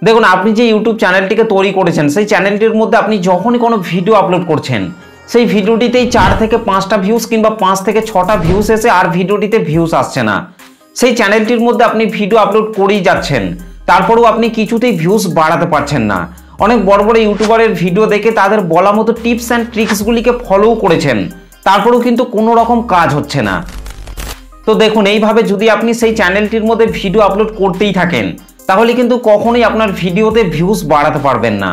দেখুন, আপনি যে ইউটিউব চ্যানেলটিকে তৈরি করেছেন সেই চ্যানেলটির মধ্যে আপনি যখনই কোনো ভিডিও আপলোড করছেন সেই ভিডিওটিতেই 4 থেকে 5টা ভিউজ কিংবা 5 থেকে 6টা ভিউজ এসে আর ভিডিওটিতে ভিউজ আসছে না। সেই চ্যানেলটির মধ্যে আপনি ভিডিও আপলোড করেই যাচ্ছেন, তারপরেও আপনি কিছুতেই ভিউজ বাড়াতে পারছেন না। অনেক বড় বড় ইউটিউবারের ভিডিও দেখে তাদের বলা মতো টিপস অ্যান্ড ট্রিক্সগুলিকে ফলোও করেছেন, তারপরেও কিন্তু কোনো রকম কাজ হচ্ছে না। তো দেখুন, এইভাবে যদি আপনি সেই চ্যানেলটির মধ্যে ভিডিও আপলোড করতেই থাকেন তাহলে কিন্তু কখনোই আপনার ভিডিওতে ভিউজ বাড়াতে পারবেন না,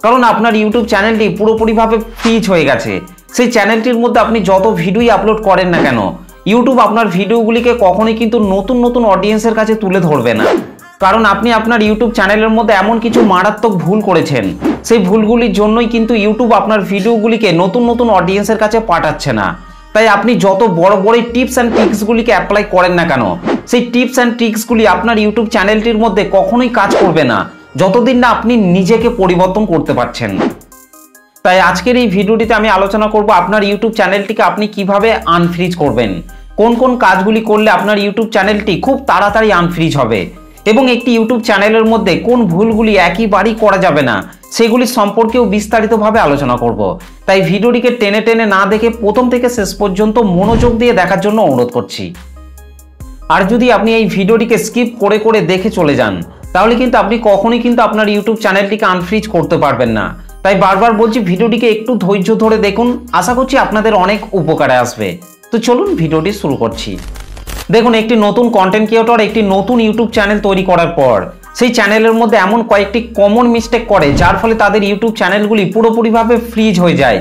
কারণ আপনার ইউটিউব চ্যানেলটি পুরোপুরিভাবে ফ্রিজ হয়ে গেছে। সেই চ্যানেলটির মধ্যে আপনি যত ভিডিওই আপলোড করেন না কেন, ইউটিউব আপনার ভিডিওগুলিকে কখনোই কিন্তু নতুন নতুন অডিয়েন্সের কাছে তুলে ধরবে না, কারণ আপনি আপনার ইউটিউব চ্যানেলের মধ্যে এমন কিছু মারাত্মক ভুল করেছেন। সেই ভুলগুলির জন্যই কিন্তু ইউটিউব আপনার ভিডিওগুলিকে নতুন নতুন অডিয়েন্সের কাছে পাঠাচ্ছে না। তাই আপনি যত বড় বড় টিপস অ্যান্ড ট্রিক্সগুলিকে অ্যাপ্লাই করেন না কেন, সেই টিপস অ্যান্ড ট্রিক্সগুলি আপনার ইউটিউব চ্যানেলটির মধ্যে কখনোই কাজ করবে না যতদিন না আপনি নিজেকে পরিবর্তন করতে পারছেন। তাই আজকের এই ভিডিওটিতে আমি আলোচনা করব আপনার ইউটিউব চ্যানেলটিকে আপনি কিভাবে আনফ্রিজ করবেন, কোন কোন কাজগুলি করলে আপনার ইউটিউব চ্যানেলটি খুব তাড়াতাড়ি আনফ্রিজ হবে, এবং একটি ইউটিউব চ্যানেলের মধ্যে কোন ভুলগুলি একইবারই করা যাবে না সেগুলি সম্পর্কেও বিস্তারিতভাবে আলোচনা করব। তাই ভিডিওটিকে টেনে টেনে না দেখে প্রথম থেকে শেষ পর্যন্ত মনোযোগ দিয়ে দেখার জন্য অনুরোধ করছি। আর যদি আপনি এই ভিডিওটিকে স্কিপ করে করে দেখে চলে যান তাহলে কিন্তু আপনি কখনোই কিন্তু আপনার ইউটিউব চ্যানেলটিকে আনফ্রিজ করতে পারবেন না। তাই বারবার বলছি, ভিডিওটিকে একটু ধৈর্য ধরে দেখুন, আশা করছি আপনাদের অনেক উপকারে আসবে। তো চলুন ভিডিওটি শুরু করছি। দেখুন, একটি নতুন কন্টেন্ট ক্রিয়েটর একটি নতুন ইউটিউব চ্যানেল তৈরি করার পর সেই চ্যানেলের মধ্যে এমন কয়েকটি কমন মিস্টেক করে যার ফলে তাদের ইউটিউব চ্যানেলগুলি পুরোপুরিভাবে ফ্রিজ হয়ে যায়,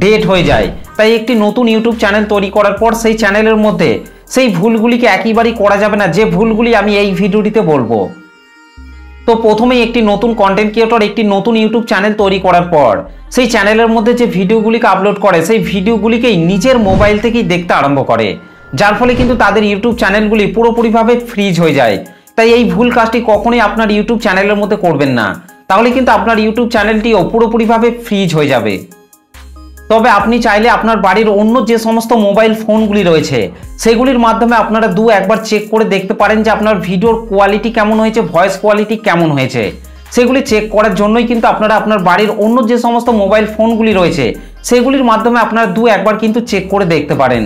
ডেড হয়ে যায়। তাই একটি নতুন ইউটিউব চ্যানেল তৈরি করার পর সেই চ্যানেলের মধ্যে সেই ভুলগুলিকে একইবারই করা যাবে না, যে ভুলগুলি আমি এই ভিডিওটিতে বলবো। তো প্রথমেই একটি নতুন কন্টেন্ট ক্রিয়েটর একটি নতুন ইউটিউব চ্যানেল তৈরি করার পর সেই চ্যানেলের মধ্যে যে ভিডিওগুলিকে আপলোড করে সেই ভিডিওগুলিকেই নিজের মোবাইল থেকেই দেখতে আরম্ভ করে, যার ফলে কিন্তু তাদের ইউটিউব চ্যানেলগুলি পুরোপুরিভাবে ফ্রিজ হয়ে যায়। তাই এই ভুল কাজটি কখনোই আপনার ইউটিউব চ্যানেলের মধ্যে করবেন না, তাহলে কিন্তু আপনার ইউটিউব চ্যানেলটিও পুরোপুরিভাবে ফ্রিজ হয়ে যাবে। তবে আপনি চাইলে আপনার বাড়ির অন্য যে সমস্ত মোবাইল ফোনগুলি রয়েছে সেগুলির মাধ্যমে আপনারা একবার চেক করে দেখতে পারেন যে আপনার ভিডিওর কোয়ালিটি কেমন হয়েছে, ভয়েস কোয়ালিটি কেমন হয়েছে। সেগুলি চেক করার জন্যই কিন্তু আপনারা আপনার বাড়ির অন্য যে সমস্ত মোবাইল ফোনগুলি রয়েছে সেগুলির মাধ্যমে আপনারা একবার কিন্তু চেক করে দেখতে পারেন।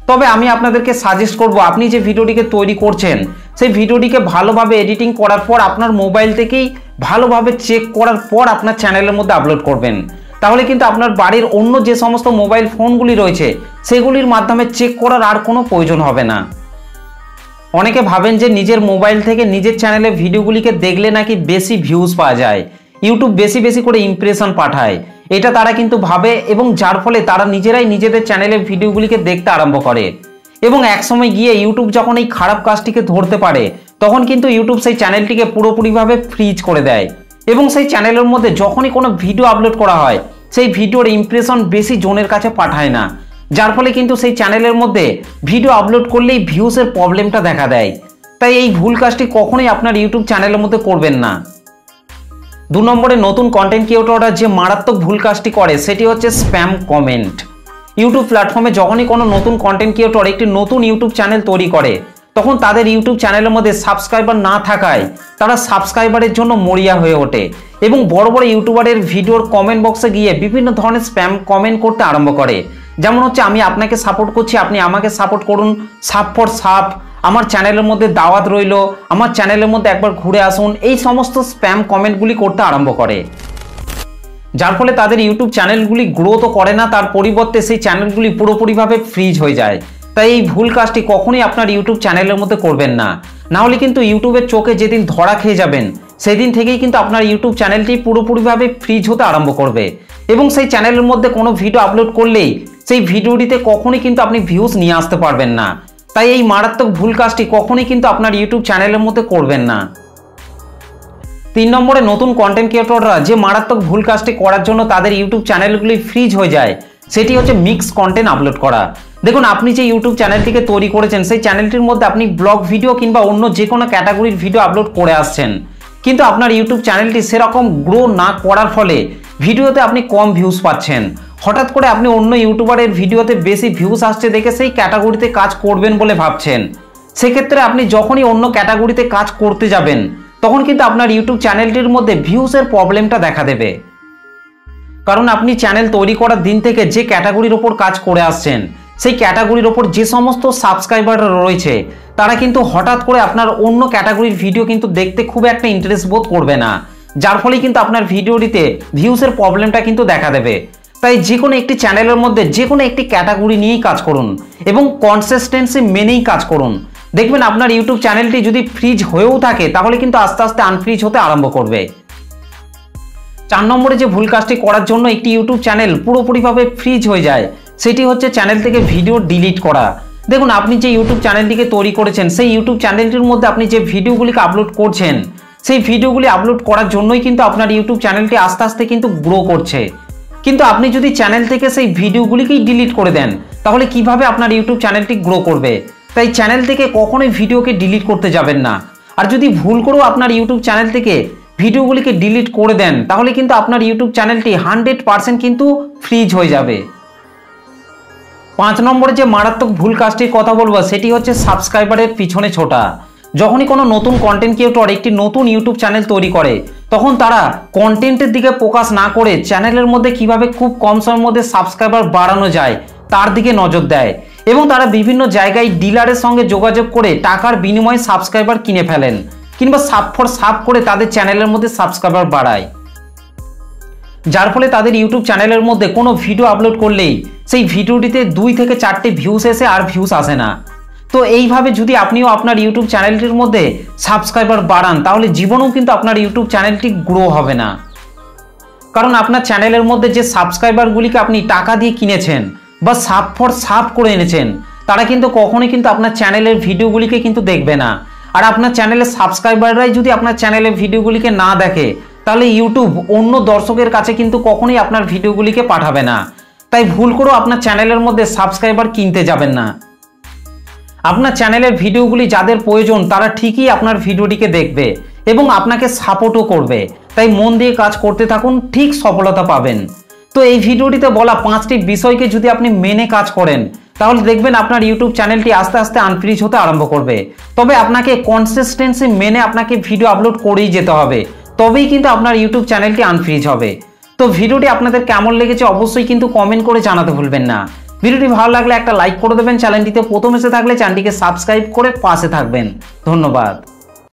তবে আমি আপনাদেরকে সাজেস্ট করব, আপনি যে ভিডিওটিকে তৈরি করছেন সেই ভিডিওটিকে ভালোভাবে এডিটিং করার পর আপনার মোবাইল থেকেই ভালোভাবে চেক করার পর আপনার চ্যানেলের মধ্যে আপলোড করবেন। তাহলে কিন্তু আপনার বাড়ির অন্য যে সমস্ত মোবাইল ফোনগুলি রয়েছে সেগুলির মাধ্যমে চেক করার আর কোনো প্রয়োজন হবে না। অনেকে ভাবেন যে নিজের মোবাইল থেকে নিজের চ্যানেলে ভিডিওগুলিকে দেখলে নাকি বেশি ভিউজ পাওয়া যায়, ইউটিউব বেশি বেশি করে ইমপ্রেশন পাঠায়, এটা তারা কিন্তু ভাবে, এবং যার ফলে তারা নিজেরাই নিজেদের চ্যানেলে ভিডিওগুলিকে দেখতে আরম্ভ করে। এবং একসময় গিয়ে ইউটিউব যখন এই খারাপ কাজটিকে ধরতে পারে তখন কিন্তু ইউটিউব সেই চ্যানেলটিকে পুরোপুরিভাবে ফ্রিজ করে দেয়, এবং সেই চ্যানেলের মধ্যে যখনই কোনো ভিডিও আপলোড করা হয় সেই ভিডিওর ইমপ্রেশন বেশি জনের কাছে পাঠায় না, যার ফলে কিন্তু সেই চ্যানেলের মধ্যে ভিডিও আপলোড করলেই ভিউসের প্রবলেমটা দেখা দেয়। তাই এই ভুল কাজটি কখনোই আপনার ইউটিউব চ্যানেলের মধ্যে করবেন না। 2 নম্বরে নতুন কন্টেন্ট ক্রিয়েটররা যে মারাত্মক ভুল কাজটি করে সেটি হচ্ছে স্প্যাম কমেন্ট। ইউটিউব প্ল্যাটফর্মে যখনই কোনো নতুন কন্টেন্ট ক্রিয়েটর একটি নতুন ইউটিউব চ্যানেল তৈরি করে তখন তাদের ইউটিউব চ্যানেলের মধ্যে সাবস্ক্রাইবার না থাকায় তারা সাবস্ক্রাইবারের জন্য মরিয়া হয়ে ওঠে, এবং বড় বড় ইউটিউবারের ভিডিওর কমেন্ট বক্সে গিয়ে বিভিন্ন ধরনের স্প্যাম কমেন্ট করতে আরম্ভ করে। যেমন হচ্ছে, আমি আপনাকে সাপোর্ট করছি, আপনি আমাকে সাপোর্ট করুন, সাপ ফর সাপ, আমার চ্যানেলের মধ্যে দাওয়াত রইল, আমার চ্যানেলের মধ্যে একবার ঘুরে আসুন, এই সমস্ত স্প্যাম কমেন্টগুলি করতে আরম্ভ করে, যার ফলে তাদের ইউটিউব চ্যানেলগুলি গ্রো তো করে না, তার পরিবর্তে সেই চ্যানেলগুলি পুরোপুরিভাবে ফ্রিজ হয়ে যায়। তাই এই ভুল কাজটি কখনোই আপনার ইউটিউব চ্যানেলের মধ্যে করবেন না, না হলে কিন্তু ইউটিউবের চোখে যেদিন ধরা খেয়ে যাবেন সেদিন থেকেই কিন্তু আপনার ইউটিউব চ্যানেলটি পুরোপুরিভাবে ফ্রিজ হতে আরম্ভ করবে, এবং সেই চ্যানেলের মধ্যে কোনো ভিডিও আপলোড করলেই সেই ভিডিওটিতে কখনোই কিন্তু আপনি ভিউজ নিয়ে আসতে পারবেন না। তাই এই মারাত্মক ভুল কাজটি কখনোই কিন্তু আপনার ইউটিউব চ্যানেলের মধ্যে করবেন না। 3 নম্বরে নতুন কন্টেন্ট ক্রিয়েটররা যে মারাত্মক ভুল কাজটি করার জন্য তাদের ইউটিউব চ্যানেলগুলি ফ্রিজ হয়ে যায় সেটি হচ্ছে মিক্স কন্টেন্ট আপলোড করা। দেখুন, আপনি যে ইউটিউব চ্যানেলটিকে তৈরি করেছেন সেই চ্যানেলটির মধ্যে আপনি ব্লগ ভিডিও কিংবা অন্য যে কোনো ক্যাটাগরির ভিডিও আপলোড করে আসছেন, কিন্তু আপনার ইউটিউব চ্যানেলটি সেরকম গ্রো না করার ফলে ভিডিওতে আপনি কম ভিউজ পাচ্ছেন। হঠাৎ করে আপনি অন্য ইউটিউবারের ভিডিওতে বেশি ভিউজ আসছে দেখে সেই ক্যাটাগরিতে কাজ করবেন বলে ভাবছেন। সেক্ষেত্রে আপনি যখনই অন্য ক্যাটাগরিতে কাজ করতে যাবেন তখন কিন্তু আপনার ইউটিউব চ্যানেলটির মধ্যে ভিউসের প্রবলেমটা দেখা দেবে। কারণ আপনি চ্যানেল তৈরি করার দিন থেকে যে ক্যাটাগরির ওপর কাজ করে আসছেন, সেই ক্যাটাগরির ওপর যে সমস্ত সাবস্ক্রাইবার রয়েছে তারা কিন্তু হঠাৎ করে আপনার অন্য ক্যাটাগরির ভিডিও কিন্তু দেখতে খুব একটা ইন্টারেস্ট বোধ করবে না, যার ফলে কিন্তু আপনার ভিডিওটিতে ভিউসের প্রবলেমটা কিন্তু দেখা দেবে। তাই যে কোনো একটি চ্যানেলের মধ্যে যে কোনো একটি ক্যাটাগরি নিয়েই কাজ করুন এবং কনসিস্টেন্সি মেনেই কাজ করুন। দেখবেন আপনার ইউটিউব চ্যানেলটি যদি ফ্রিজ হয়েও থাকে তাহলে কিন্তু আস্তে আস্তে আনফ্রিজ হতে আরম্ভ করবে। 4 নম্বরে যে ভুল কাজটি করার জন্য একটি ইউটিউব চ্যানেল পুরোপুরিভাবে ফ্রিজ হয়ে যায় সেটি হচ্ছে চ্যানেল থেকে ভিডিও ডিলিট করা। দেখুন, আপনি যে ইউটিউব চ্যানেলটিকে তৈরি করেছেন সেই ইউটিউব চ্যানেলটির মধ্যে আপনি যে ভিডিওগুলিকে আপলোড করছেন সেই ভিডিওগুলি আপলোড করার জন্যই কিন্তু আপনার ইউটিউব চ্যানেলটি আস্তে আস্তে কিন্তু গ্রো করছে। কিন্তু আপনি যদি চ্যানেল থেকে সেই ভিডিওগুলিকেই ডিলিট করে দেন তাহলে কিভাবে আপনার ইউটিউব চ্যানেলটি গ্রো করবে? তাই চ্যানেল থেকে কখনোই ভিডিওকে ডিলিট করতে যাবেন না। আর যদি ভুল করেও আপনার ইউটিউব চ্যানেল থেকে ভিডিওগুলিকে ডিলিট করে দেন তাহলে কিন্তু আপনার ইউটিউব চ্যানেলটি 100% কিন্তু ফ্রিজ হয়ে যাবে। 5 নম্বরে যে মারাত্মক ভুল কাজটির কথা বলবো সেটি হচ্ছে সাবস্ক্রাইবারের পিছনে ছোটা। যখনই কোনো নতুন কন্টেন্ট ক্রিয়েটর একটি নতুন ইউটিউব চ্যানেল তৈরি করে তখন তারা কন্টেন্টের দিকে ফোকাস না করে চ্যানেলের মধ্যে কিভাবে খুব কম সময়ের মধ্যে সাবস্ক্রাইবার বাড়ানো যায় তার দিকে নজর দেয় এবং তারা বিভিন্ন জায়গায় ডিলারের সঙ্গে যোগাযোগ করে টাকার বিনিময়ে সাবস্ক্রাইবার কিনে ফেলেন কিংবা সাব ফর সাব করে তাদের চ্যানেলের মধ্যে সাবস্ক্রাইবার বাড়ায়, যার ফলে তাদের ইউটিউব চ্যানেলের মধ্যে কোনো ভিডিও আপলোড করলেই সেই ভিডিওটিতে 2 থেকে 4টে ভিউস এসে আর ভিউস আসে না। তো এইভাবে যদি আপনিও আপনার ইউটিউব চ্যানেলটির মধ্যে সাবস্ক্রাইবার বাড়ান তাহলে জীবনেও কিন্তু আপনার ইউটিউব চ্যানেলটি গ্রো হবে না। কারণ আপনার চ্যানেলের মধ্যে যে সাবস্ক্রাইবারগুলিকে আপনি টাকা দিয়ে কিনেছেন বা সাব ফর সাব করে এনেছেন তারা কিন্তু কখনোই কিন্তু আপনার চ্যানেলের ভিডিওগুলিকে কিন্তু দেখবে না। আর আপনার চ্যানেলের সাবস্ক্রাইবাররাই যদি আপনার চ্যানেলের ভিডিওগুলিকে না দেখে তাহলে ইউটিউব অন্য দর্শকের কাছে কিন্তু কখনোই আপনার ভিডিওগুলিকে পাঠাবে না। তাই ভুল করেও আপনার চ্যানেলের মধ্যে সাবস্ক্রাইবার কিনতে যাবেন না। আপনার চ্যানেলের ভিডিওগুলি যাদের প্রয়োজন তারা ঠিকই আপনার ভিডিওটিকে দেখবে এবং আপনাকে সাপোর্টও করবে। তাই মন দিয়ে কাজ করতে থাকুন, ঠিক সফলতা পাবেন। তো এই ভিডিওটিতে বলা 5টি বিষয়কে যদি আপনি মেনে কাজ করেন তাহলে দেখবেন আপনার ইউটিউব চ্যানেলটি আস্তে আস্তে আনফ্রিজ হতে আরম্ভ করবে। তবে আপনাকে কনসিস্টেন্সি মেনে আপনাকে ভিডিও আপলোড করেই যেতে হবে, তবেই কিন্তু আপনার ইউটিউব চ্যানেলটি আনফ্রিজ হবে। তো ভিডিওটি আপনাদের কেমন লেগেছে অবশ্যই কিন্তু কমেন্ট করে জানাতে ভুলবেন না। ভিডিওটি ভালো লাগলে একটা লাইক করে দেবেন, চ্যানেলটিতে প্রথম এসে থাকলে চ্যানেলটিকে সাবস্ক্রাইব করে পাশে থাকবেন। ধন্যবাদ।